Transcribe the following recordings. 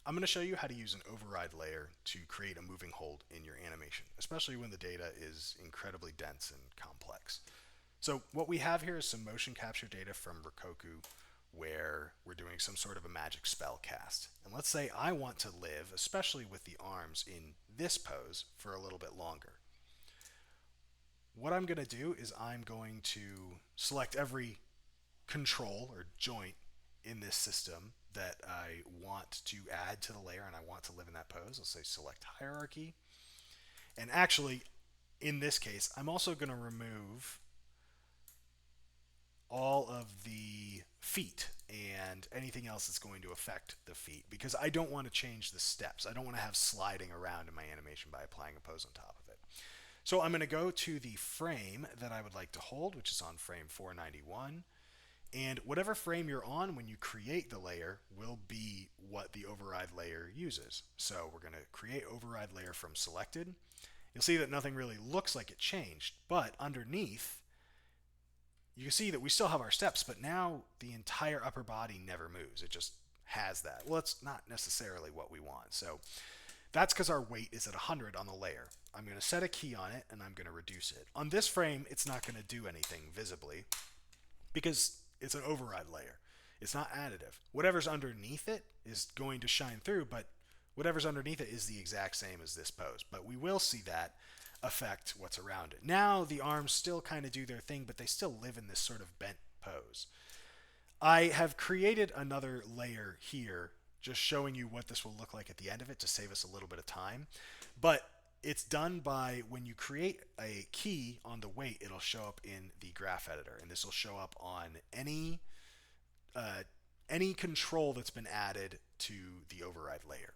I'm going to show you how to use an override layer to create a moving hold in your animation, especially when the data is incredibly dense and complex. So what we have here is some motion capture data from Rikoku where we're doing some sort of a magic spell cast. And let's say I want to live, especially with the arms, in this pose for a little bit longer. What I'm going to do is I'm going to select every control or joint in this system that I want to add to the layer and I want to live in that pose. I'll say select hierarchy. And actually, in this case, I'm also going to remove all of the feet and anything else that's going to affect the feet because I don't want to change the steps. I don't want to have sliding around in my animation by applying a pose on top of it. So I'm going to go to the frame that I would like to hold, which is on frame 491. And whatever frame you're on when you create the layer will be what the override layer uses. So we're going to create override layer from selected. You'll see that nothing really looks like it changed, but underneath you can see that we still have our steps, but now the entire upper body never moves. It just has that. Well, it's not necessarily what we want. So that's because our weight is at 100 on the layer. I'm going to set a key on it and I'm going to reduce it. On this frame, it's not going to do anything visibly because it's an override layer. It's not additive. Whatever's underneath it is going to shine through, but whatever's underneath it is the exact same as this pose. But we will see that affect what's around it. Now the arms still kind of do their thing, but they still live in this sort of bent pose. I have created another layer here just showing you what this will look like at the end of it to save us a little bit of time. But it's done by when you create a key on the weight, it'll show up in the graph editor, and this will show up on any control that's been added to the override layer.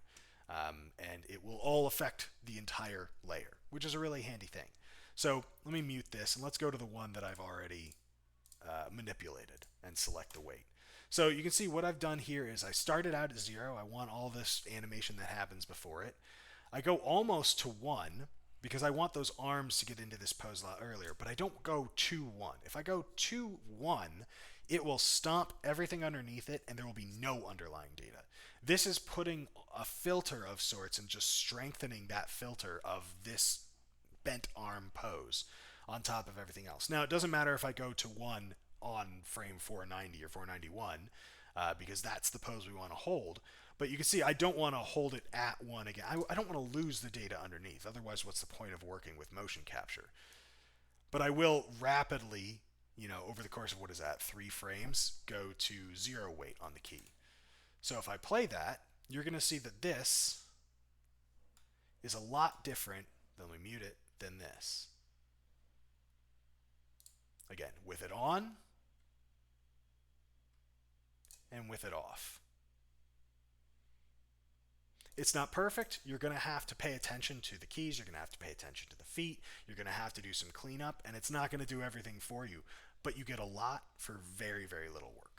And it will all affect the entire layer, which is a really handy thing. So let me mute this and let's go to the one that I've already manipulated and select the weight. So you can see what I've done here is I started out at 0. I want all this animation that happens before it. I go almost to 1 because I want those arms to get into this pose a lot earlier, but I don't go to 1. If I go to 1, it will stomp everything underneath it and there will be no underlying data. This is putting a filter of sorts and just strengthening that filter of this bent arm pose on top of everything else. Now, it doesn't matter if I go to 1 on frame 490 or 491 because that's the pose we want to hold. But you can see I don't want to hold it at 1 again. I don't want to lose the data underneath. Otherwise, what's the point of working with motion capture? But I will rapidly, over the course of what is that, 3 frames, go to 0 weight on the key. So if I play that, you're going to see that this is a lot different, then we mute it, than this. Again, with it on and with it off. It's not perfect. You're going to have to pay attention to the keys. You're going to have to pay attention to the feet. You're going to have to do some cleanup, and it's not going to do everything for you. But you get a lot for very, very little work.